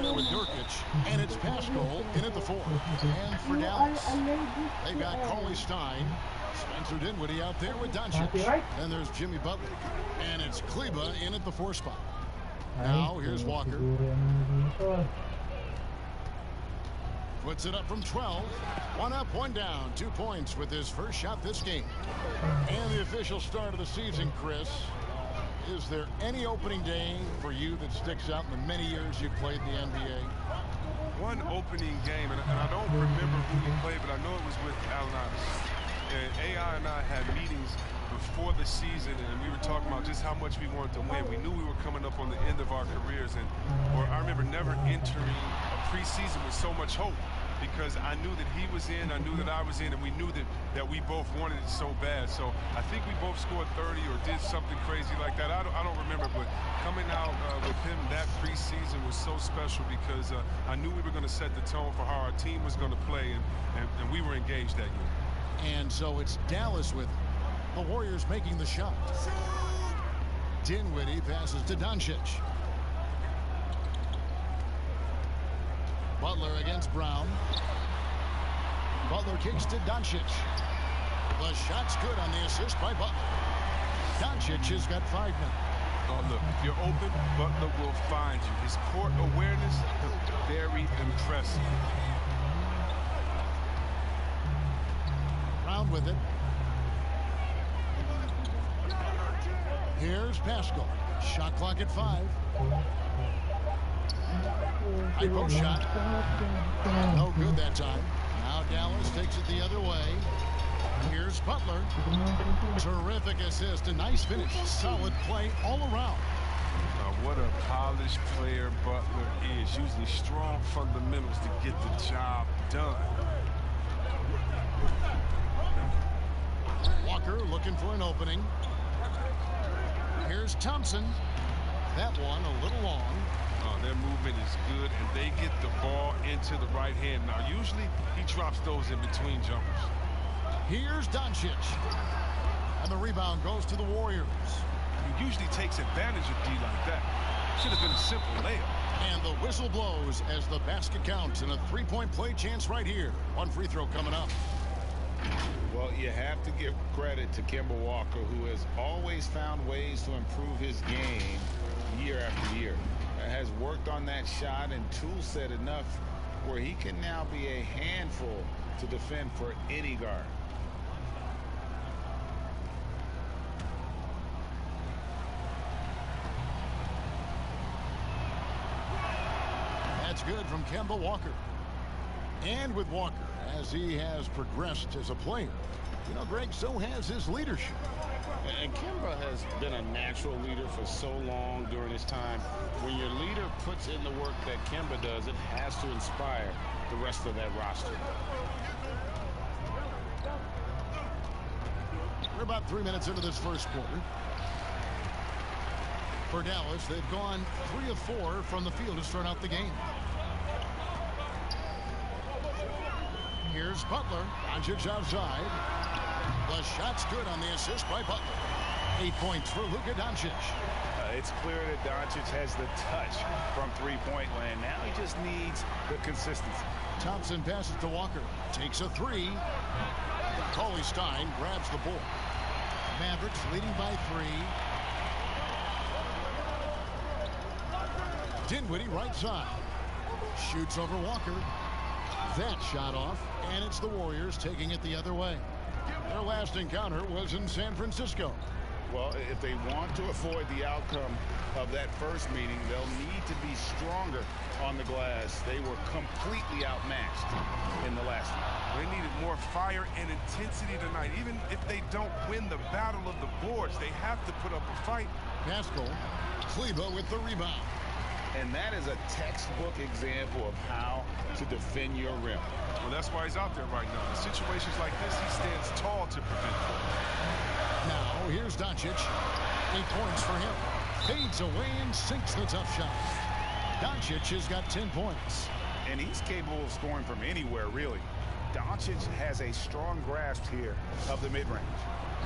there with Nurkic, and it's Pascal in at the 4. And for Dallas, they've got Cauley Stein, Spencer Dinwiddie out there with Doncic. Then there's Jimmy Butler, and it's Kleba in at the 4 spot. Now here's Walker. Puts it up from 12. 1 up, 1 down. 2 points with his first shot this game. And the official start of the season, Chris. Is there any opening day for you that sticks out in the many years you played the NBA? One opening game, and I don't remember who we played, but I know it was with Allen Iverson. And AI and I had meetings before the season, and we were talking about just how much we wanted to win. We knew we were coming up on the end of our careers, or I remember never entering a preseason with so much hope, because I knew that he was in, I knew that I was in, and we knew that we both wanted it so bad. So I think we both scored 30 or did something crazy like that. I don't remember, but coming out with him that preseason was so special, because I knew we were going to set the tone for how our team was going to play, and we were engaged that year. And so it's Dallas with the Warriors making the shot. Dinwiddie passes to Doncic. Butler against Brown. Butler kicks to Doncic. The shot's good on the assist by Butler. Doncic has got 5 minutes. Oh, look, if you're open, Butler will find you. His court awareness, very impressive. Brown with it. Here's Pascal. Shot clock at 5. High post shot. No good that time. Now Dallas takes it the other way. Here's Butler. Terrific assist. A nice finish. Solid play all around. What a polished player Butler is. Using strong fundamentals to get the job done. Walker looking for an opening. Here's Thompson. That one a little long. Their movement is good, and they get the ball into the right hand. Now, usually he drops those in between jumpers. Here's Doncic. And the rebound goes to the Warriors. He usually takes advantage of D like that. Should have been a simple layup. And the whistle blows as the basket counts, and a 3-point play chance right here. One free throw coming up. Well, you have to give credit to Kemba Walker, who has always found ways to improve his game year after year. Has worked on that shot and tool set enough where he can now be a handful to defend for any guard. That's good from Kemba Walker. And with Walker, as he has progressed as a player, you know, Greg, so has his leadership. And Kemba has been a natural leader for so long during his time. When your leader puts in the work that Kemba does, it has to inspire the rest of that roster. We're about 3 minutes into this first quarter. For Dallas, they've gone 3 of 4 from the field to start out the game. Here's Butler. Doncic outside. The shot's good on the assist by Butler. 8 points for Luka Doncic. It's clear that Doncic has the touch from three-point land. Now he just needs the consistency. Thompson passes to Walker. Takes a 3. Cauley Stein grabs the ball. Mavericks leading by 3. Dinwiddie right side. Shoots over Walker. That shot off, and it's the Warriors taking it the other way. Their last encounter was in San Francisco. Well, if they want to avoid the outcome of that first meeting, they'll need to be stronger on the glass. They were completely outmatched in the last one. They needed more fire and intensity tonight. Even if they don't win the battle of the boards, they have to put up a fight. Pascal, Kleba with the rebound. And that is a textbook example of how to defend your rim. Well, that's why he's out there right now. In situations like this, he stands tall to prevent it. Now, here's Doncic. 8 points for him. Fades away and sinks the tough shot. Doncic has got 10 points. And he's capable of scoring from anywhere, really. Doncic has a strong grasp here of the mid-range.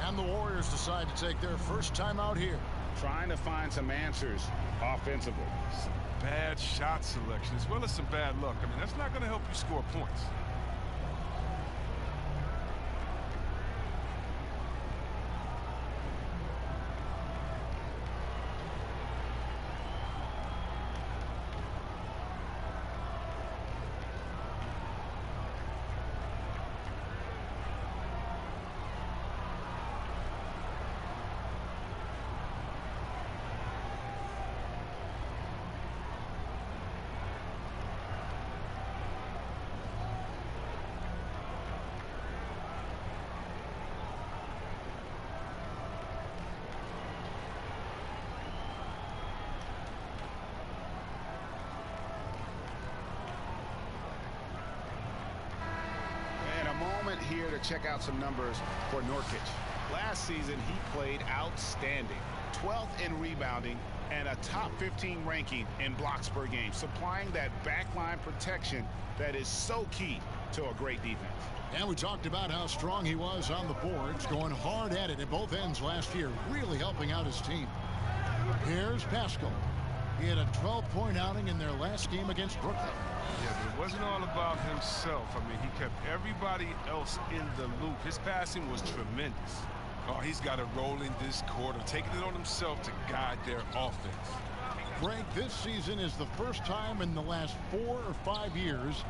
And the Warriors decide to take their first time out here. trying to find some answers offensively. Some bad shot selection as well as some bad luck. I mean, that's not going to help you score points. Here to check out some numbers for Nurkic. Last season, he played outstanding. 12th in rebounding and a top 15 ranking in blocks per game, supplying that backline protection that is so key to a great defense. And we talked about how strong he was on the boards, going hard at it at both ends last year, really helping out his team. Here's Pascal. He had a 12-point outing in their last game against Brooklyn. Yeah, but it wasn't all about himself. I mean, he kept everybody else in the loop. His passing was tremendous. Oh, he's got it rolling this quarter, taking it on himself to guide their offense. Greg, this season is the first time in the last 4 or 5 years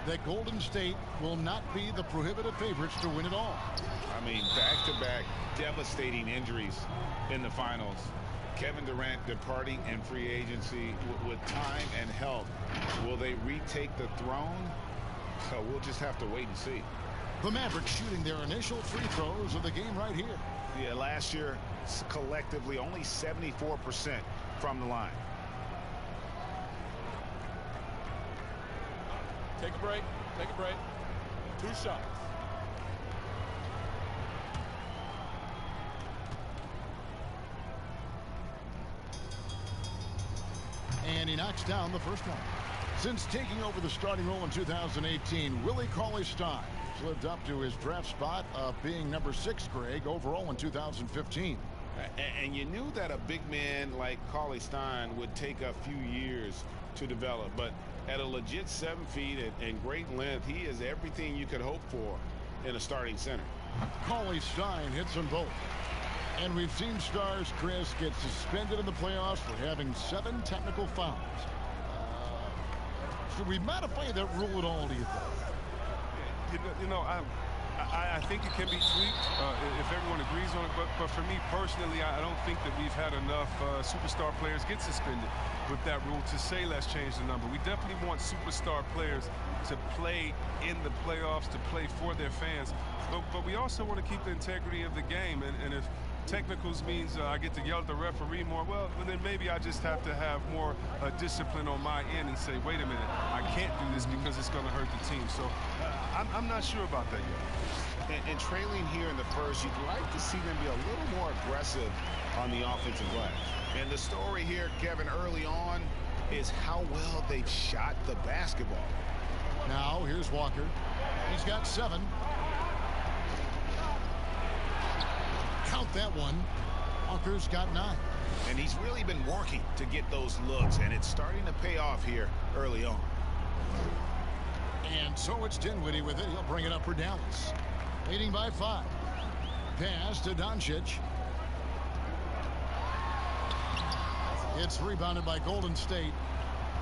that Golden State will not be the prohibitive favorites to win it all. I mean, back-to-back devastating injuries in the finals. Kevin Durant departing in free agency with time and health. Will they retake the throne? So we'll just have to wait and see. The Mavericks shooting their initial free throws of the game right here. Yeah, last year, collectively, only 74% from the line. Take a break. Take a break. 2 shots. And he knocks down the first one. Since taking over the starting role in 2018, Willie Cauley-Stein has lived up to his draft spot of being number 6, Greg, overall in 2015. And you knew that a big man like Cauley-Stein would take a few years to develop, but at a legit 7 feet and great length, he is everything you could hope for in a starting center. Cauley-Stein hits them both. And we've seen stars, Chris, get suspended in the playoffs for having 7 technical fouls. Should we modify that rule at all, do you think? I think it can be tweaked if everyone agrees on it. But for me personally, I don't think that we've had enough superstar players get suspended with that rule to say let's change the number. We definitely want superstar players to play in the playoffs, to play for their fans. But we also want to keep the integrity of the game. And if technicals means I get to yell at the referee more, well, then maybe I just have to have more discipline on my end and say, wait a minute, I can't do this because it's going to hurt the team. So I'm not sure about that yet. And trailing here in the first, you'd like to see them be a little more aggressive on the offensive glass. And the story here, Kevin, early on is how well they've shot the basketball. Now, here's Walker. He's got 7. Count that one. Walker's got 9. And he's really been working to get those looks, and it's starting to pay off here early on. And so it's Dinwiddie with it. He'll bring it up for Dallas. Leading by 5. Pass to Doncic. It's rebounded by Golden State.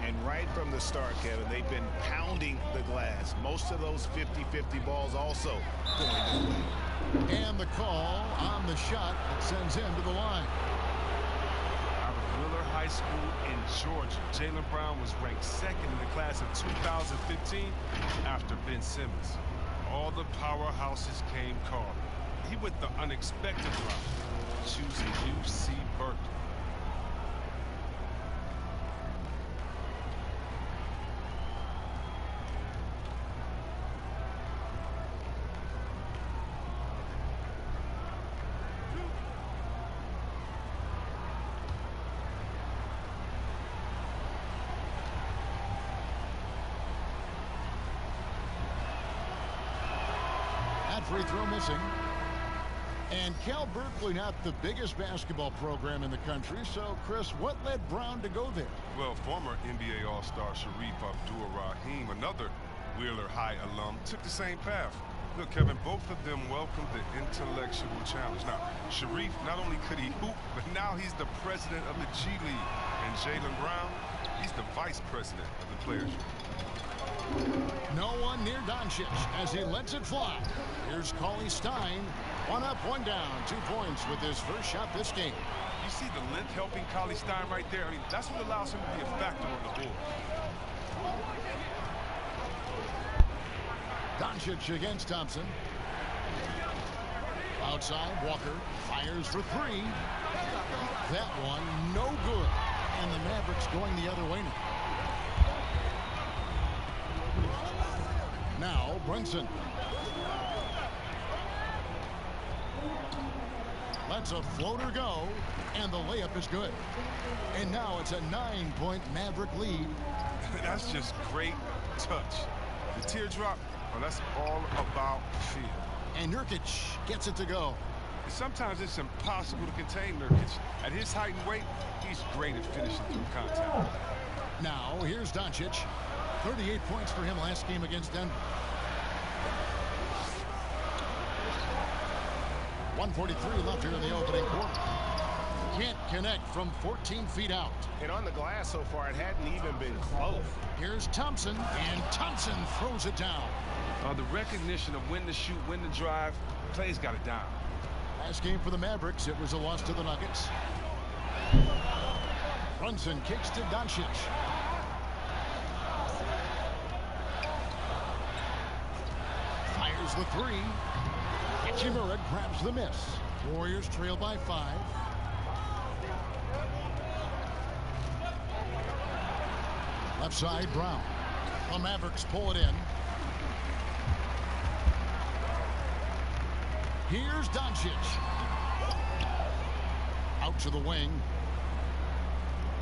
And right from the start, Kevin, they've been pounding the glass. Most of those 50-50 balls also going this way. And the call on the shot that sends him to the line. Out of Willard High School in Georgia, Jaylen Brown was ranked 2nd in the class of 2015 after Ben Simmons. All the powerhouses came calling. He went the unexpected route, choosing UC Berkeley. Free throw missing. And Cal Berkeley, not the biggest basketball program in the country. So, Chris, what led Brown to go there? Well, former NBA All-Star Sharif Abdur-Rahim, another Wheeler High alum, took the same path. Look, Kevin, both of them welcomed the intellectual challenge. Now, Sharif, not only could he hoop, but now he's the president of the G League. And Jaylen Brown, he's the vice president of the Players Union. No one near Doncic as he lets it fly. Here's Cauley Stein. 1 up, 1 down, 2 points with his first shot this game. You see the length helping Cauley Stein right there? I mean, that's what allows him to be a factor on the board. Doncic against Thompson. Outside, Walker fires for 3. That one, no good. And the Mavericks going the other way now. Now, Brunson. Lets a floater go, and the layup is good. And now it's a 9-point Maverick lead. That's just great touch. The teardrop, well, that's all about feel. And Nurkic gets it to go. Sometimes it's impossible to contain Nurkic. At his height and weight, he's great at finishing through contact. Now, here's Doncic. 38 points for him last game against Denver. 1:43 left here in the opening quarter. Can't connect from 14 feet out. And on the glass so far, it hadn't even been close. Here's Thompson, and Thompson throws it down. The recognition of when to shoot, when to drive, Clay's got it down. Last game for the Mavericks, it was a loss to the Nuggets. Brunson kicks to Doncic. Fires the 3. Hachimura grabs the miss. Warriors trail by 5. Left side, Brown. The Mavericks pull it in. Here's Doncic. Out to the wing.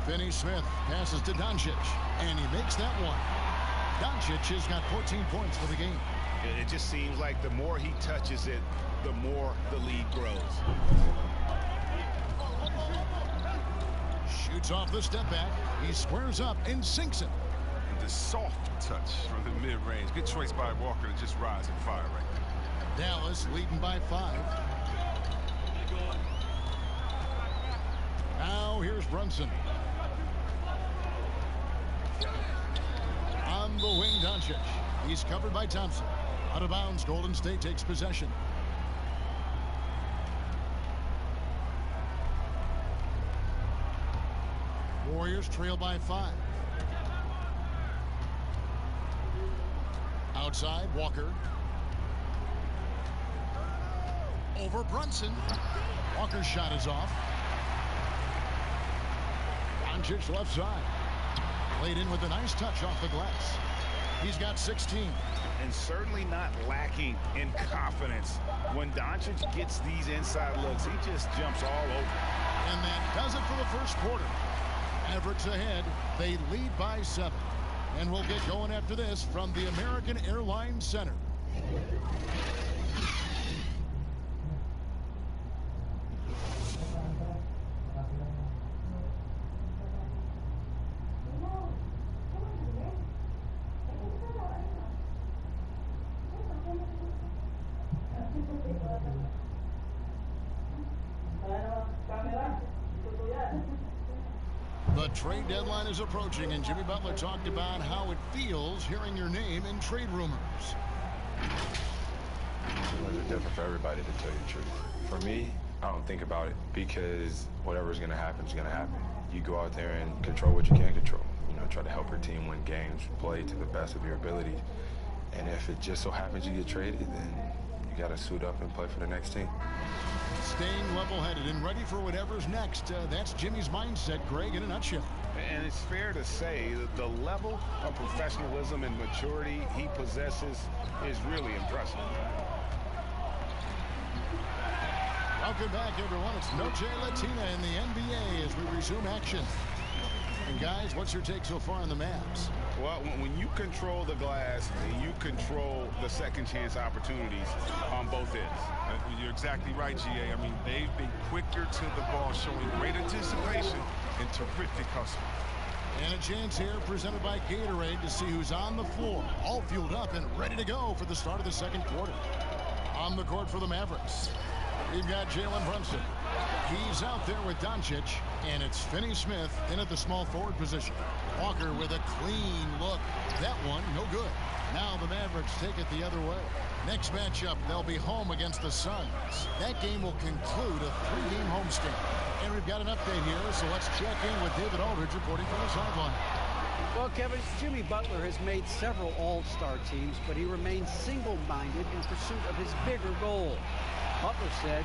Finney-Smith passes to Doncic, and he makes that one. Doncic has got 14 points for the game. It just seems like the more he touches it, the more the lead grows. Shoots off the step back. He squares up and sinks it. The soft touch from the mid-range. Good choice by Walker to just rise and fire right there. Dallas leading by 5. Now here's Brunson. On the wing, Doncic. He's covered by Thompson. Out of bounds, Golden State takes possession. Warriors trail by 5. Outside, Walker. Over Brunson. Walker's shot is off. Doncic left side. Played in with a nice touch off the glass. He's got 16. And certainly not lacking in confidence. When Doncic gets these inside looks, he just jumps all over. And that does it for the first quarter. Mavericks ahead. They lead by 7. And we'll get going after this from the American Airlines Center. The trade deadline is approaching, and Jimmy Butler talked about how it feels hearing your name in trade rumors. Feelings are different for everybody, to tell you the truth. For me, I don't think about it because whatever's going to happen is going to happen. You go out there and control what you can control. You know, try to help your team win games, play to the best of your abilities. And if it just so happens you get traded, then you got to suit up and play for the next team. Staying level-headed and ready for whatever's next. That's Jimmy's mindset, Greg, in a nutshell. And it's fair to say that the level of professionalism and maturity he possesses is really impressive. Welcome back, everyone. It's Noche Latina in the NBA as we resume action. And guys, what's your take so far on the Mavs? Well, when you control the glass, you control the second chance opportunities on both ends. You're exactly right, GA. I mean, they've been quicker to the ball, showing great anticipation and terrific hustle. And a chance here presented by Gatorade to see who's on the floor, all fueled up and ready to go for the start of the second quarter. On the court for the Mavericks, we've got Jalen Brunson. He's out there with Doncic, and it's Finney-Smith in at the small forward position. Walker with a clean look. That one, no good. Now the Mavericks take it the other way. Next matchup, they'll be home against the Suns. That game will conclude a 3-game homestand. And we've got an update here, so let's check in with David Aldridge reporting from the sideline. Well, Kevin, Jimmy Butler has made several all-star teams, but he remains single-minded in pursuit of his bigger goal. Butler said,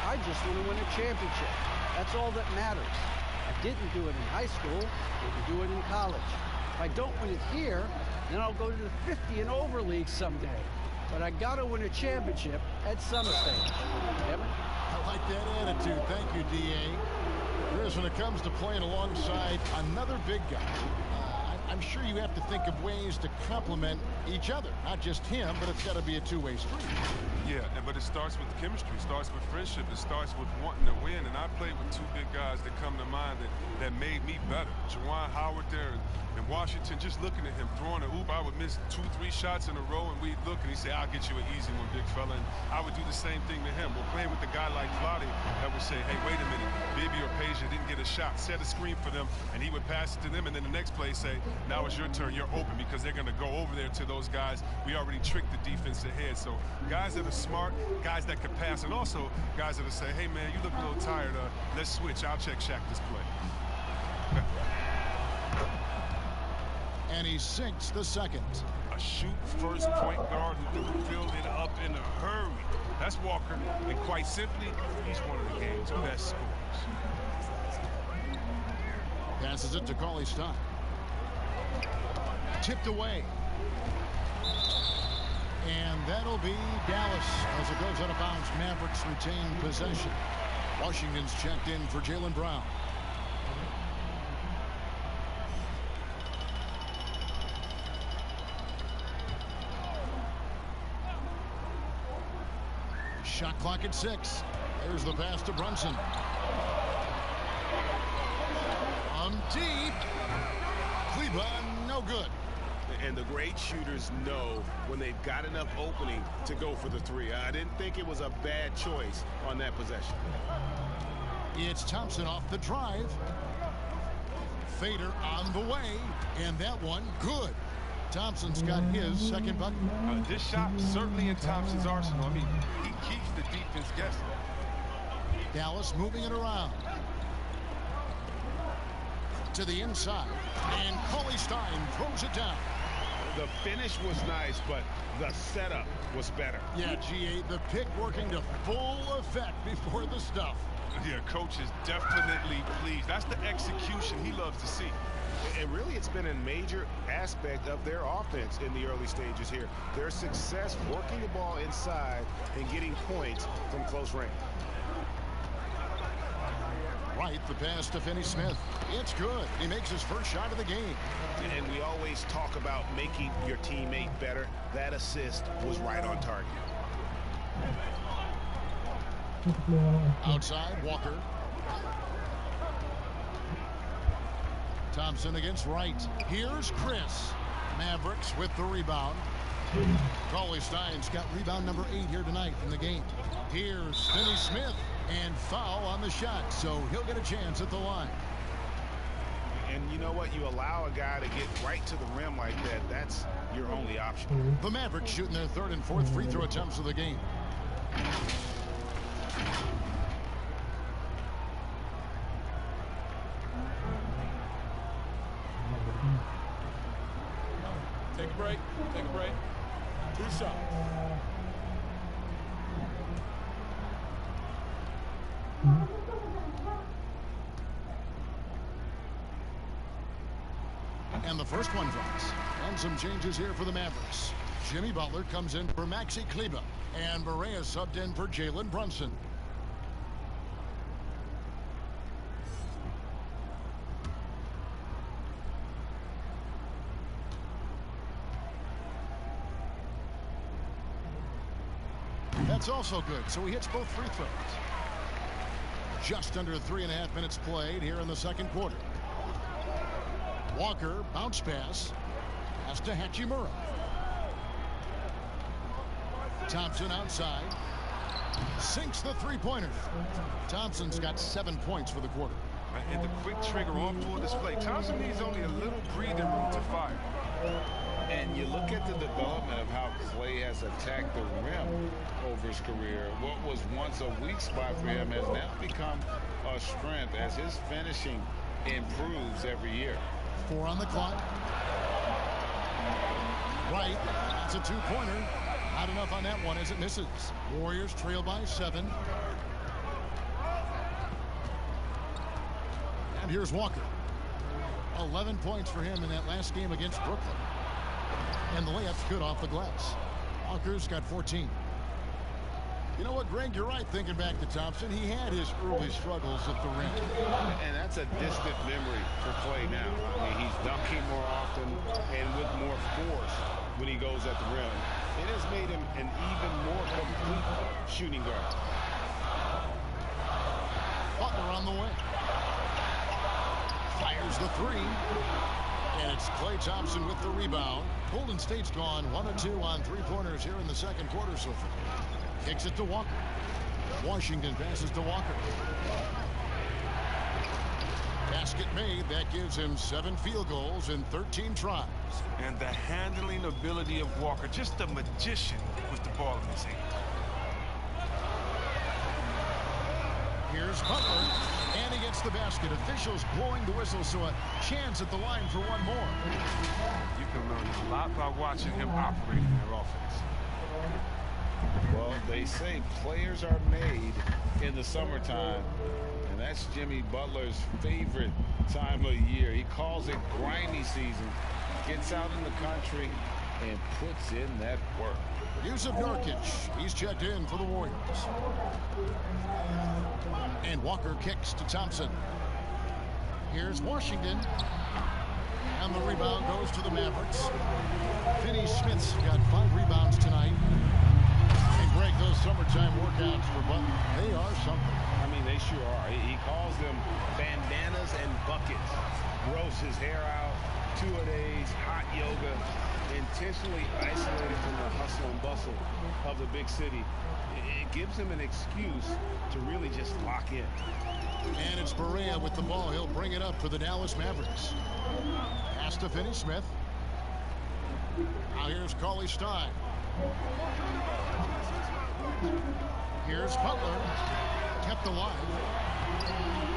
"I just want to win a championship. That's all that matters. I didn't do it in high school, didn't do it in college. If I don't win it here, then I'll go to the 50 and over league someday. But I got to win a championship at some stage." Kevin? I like that attitude. Thank you, D.A. Chris, when it comes to playing alongside another big guy, I'm sure you have to think of ways to complement each other. Not just him, but it's got to be a two-way street. Yeah, but it starts with chemistry. It starts with friendship. It starts with wanting to win. And I played with two big guys that come to mind that made me better. Juwan Howard there in Washington, just looking at him, throwing a hoop, I would miss 2-3 shots in a row, and we'd look, and he'd say, "I'll get you an easy one, big fella." And I would do the same thing to him. We're playing with a guy like Vlade that would say, "Hey, wait a minute, Bibby or Peja didn't get a shot. Set a screen for them," and he would pass it to them, and then the next play say, "Now it's your turn. You're open," because they're going to go over there to those guys. We already tricked the defense ahead. So guys that are smart, guys that can pass, and also guys that will say, "Hey, man, you look a little tired. Let's switch. I'll check Shaq this play." And he sinks the second. A shoot-first point guard who can fill it up in a hurry. That's Walker, and quite simply, he's one of the game's best scorers. Passes it to Cauley-Stein. Tipped away. And that'll be Dallas as it goes out of bounds. Mavericks retain possession. Washington's checked in for Jaylen Brown. Shot clock at 6. There's the pass to Brunson. Deep. Kleba, no good. And the great shooters know when they've got enough opening to go for the three. I didn't think it was a bad choice on that possession. It's Thompson off the drive. Fader on the way. And that one, good. Thompson's got his second bucket. This shot certainly in Thompson's arsenal. I mean, he keeps the defense guessing. Dallas moving it around. To the inside. And Cauley-Stein throws it down. The finish was nice, but the setup was better. Yeah, GA, the pick working to full effect before the stuff. Yeah, coach is definitely pleased. That's the execution he loves to see. And really, it's been a major aspect of their offense in the early stages here. Their success working the ball inside and getting points from close range. Right, the pass to Finney-Smith. It's good. He makes his first shot of the game. And we always talk about making your teammate better. That assist was right on target. Outside, Walker. Thompson against Wright. Here's Chris. Mavericks with the rebound. Cauley-Stein's got rebound number 8 here tonight in the game. Here's Finney-Smith. And foul on the shot, so he'll get a chance at the line. And you know what? You allow a guy to get right to the rim like that. That's your only option. The Mavericks shooting their third and fourth free throw attempts of the game. Take a break. Take a break. 2 shots. And the first one drops. And some changes here for the Mavericks. Jimmy Butler comes in for Maxi Kleba. And Barea subbed in for Jalen Brunson. That's also good, so he hits both free throws. Just under 3.5 minutes played here in the second quarter. Walker, bounce pass. Pass to Hachimura. Thompson outside. Sinks the three-pointer. Thompson's got 7 points for the quarter. And the quick trigger on full display. Thompson needs only a little breathing room to fire. And you look at the development of how Clay has attacked the rim over his career. What was once a weak spot for him has now become a strength as his finishing improves every year. 4 on the clock. Right. That's a two-pointer. Not enough on that one as it misses. Warriors trail by 7. And here's Walker. 11 points for him in that last game against Brooklyn. And the layup's good off the glass. Walker's got 14. You know what, Greg? You're right thinking back to Thompson. He had his early struggles at the rim. And that's a distant memory for Clay now. I mean, he's dunking more often and with more force when he goes at the rim. It has made him an even more complete shooting guard. Butler on the way. Fires the three. And it's Klay Thompson with the rebound. Golden State's gone 1 of 2 on three-pointers here in the second quarter so far. Kicks it to Walker. Washington passes to Walker. Basket made. That gives him 7 field goals in 13 tries. And the handling ability of Walker, just a magician with the ball in his hand. Here's Butler, and he gets the basket. Officials blowing the whistle, so a chance at the line for one more. You can learn a lot by watching him operating their offense. Well, they say players are made in the summertime, and that's Jimmy Butler's favorite time of year. He calls it grimy season, gets out in the country, and puts in that work. Yusuf Nurkic, he's checked in for the Warriors. And Walker kicks to Thompson. Here's Washington. And the rebound goes to the Mavericks. Finney Smith's got 5 rebounds tonight. And Greg, those summertime workouts for Butler, they are something. I mean, they sure are. He calls them bandanas and buckets. Grows his hair out, 2-a-days, hot yoga, intentionally isolated from the hustle and bustle of the big city. It gives him an excuse to really just lock in. And it's Barea with the ball. He'll bring it up for the Dallas Mavericks. Pass to Finney Smith. Now here's Cauley Stein. Here's Butler. Kept alive.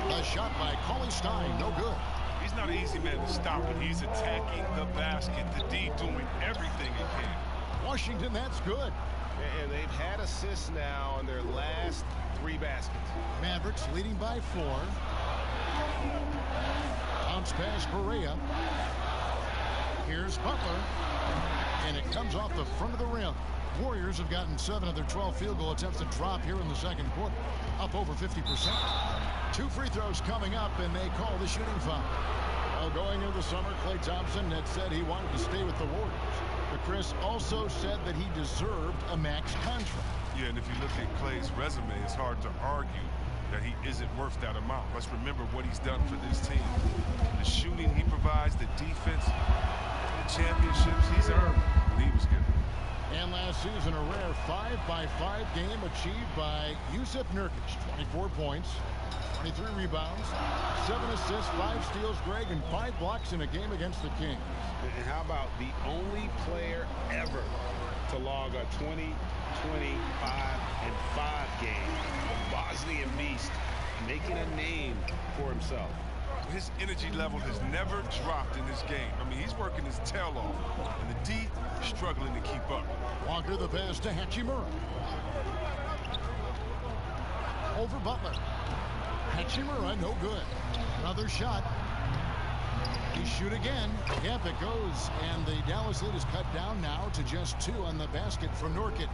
A shot by Cauley Stein. No good. He's not an easy man to stop, but he's attacking the basket. The D doing everything he can. Washington, that's good. And they've had assists now on their last 3 baskets. Mavericks leading by 4. Bounce pass Barea. Here's Butler. And it comes off the front of the rim. Warriors have gotten 7 of their 12 field goal attempts to drop here in the second quarter. Up over 50%. 2 free throws coming up, and they call the shooting foul. Well, going into the summer, Klay Thompson had said he wanted to stay with the Warriors. But Chris also said that he deserved a max contract. Yeah, and if you look at Klay's resume, it's hard to argue that he isn't worth that amount. Let's remember what he's done for this team. The shooting he provides, the defense, the championships he's earned when he was given. And last season, a rare 5-by-5 game achieved by Yusuf Nurkic. 24 points, 23 rebounds, 7 assists, 5 steals, Greg, and 5 blocks in a game against the Kings. And how about the only player ever to log a 20, 25, and 5 game, the Bosnian Beast, making a name for himself. His energy level has never dropped in this game. I mean, he's working his tail off, and the D struggling to keep up. Walker the pass to Hachimura. Over Butler. Hachimura, no good. Another shot. He shoot again. Yep, it goes. And the Dallas lead is cut down now to just 2 on the basket from Nurkic.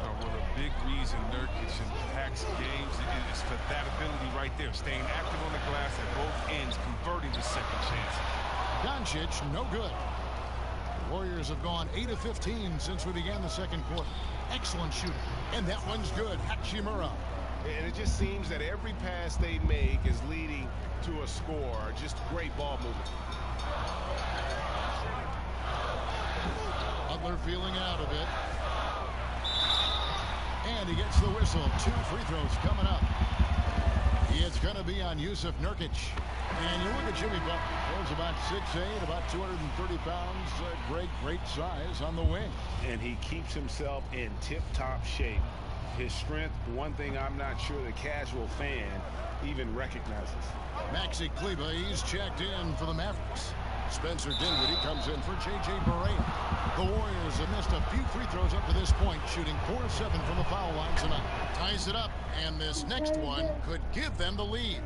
Well, a big reason Nurkic impacts games is for that ability right there. Staying active on the glass at both ends, converting the second chance. Doncic, no good. The Warriors Warriors have gone 8 of 15 since we began the second quarter. Excellent shooting. And that one's good. Hachimura. And it just seems that every pass they make is leading to a score. Just great ball movement. Butler feeling out of it. And he gets the whistle. 2 free throws coming up. It's going to be on Yusuf Nurkic. And you look at Jimmy Butler. He's about 6'8", about 230 pounds. Great size on the wing. And he keeps himself in tip-top shape. His strength, one thing I'm not sure the casual fan even recognizes. Maxi Kleber, he's checked in for the Mavericks. Spencer Dinwiddie comes in for J.J. Barea. The Warriors have missed a few free throws up to this point, shooting 4-7 from the foul line tonight. Ties it up, and this next one could give them the lead.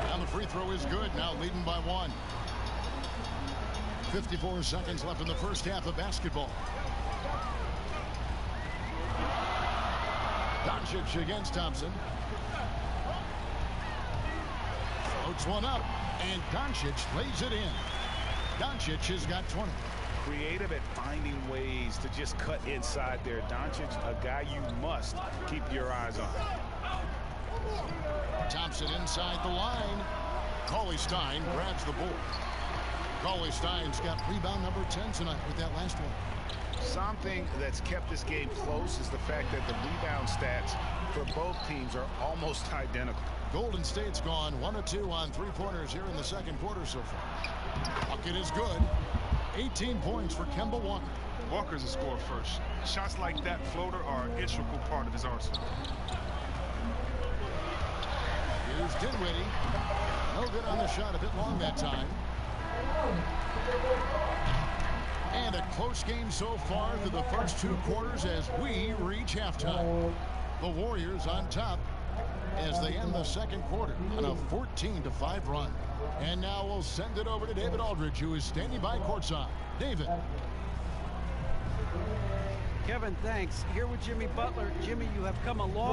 Now the free throw is good, now leading by 1. 54 seconds left in the first half of basketball. Doncic against Thompson. Floats one up, and Doncic lays it in. Doncic has got 20. Creative at finding ways to just cut inside there. Doncic, a guy you must keep your eyes on. Thompson inside the line. Cauley-Stein grabs the board. Cauley-Stein's got rebound number 10 tonight with that last one. Something that's kept this game close is the fact that the rebound stats for both teams are almost identical. Golden State's gone 1 of 2 on three-pointers here in the second quarter so far. Bucket is good. 18 points for Kemba Walker. Walker's a scorer first. Shots like that floater are an integral part of his arsenal. Here's Dinwiddie. No good on the shot, a bit long that time. And a close game so far through the first 2 quarters as we reach halftime. The Warriors on top as they end the second quarter on a 14-5 run. And now we'll send it over to David Aldridge, who is standing by courtside. David. Kevin, thanks. Here with Jimmy Butler. Jimmy, you have come a long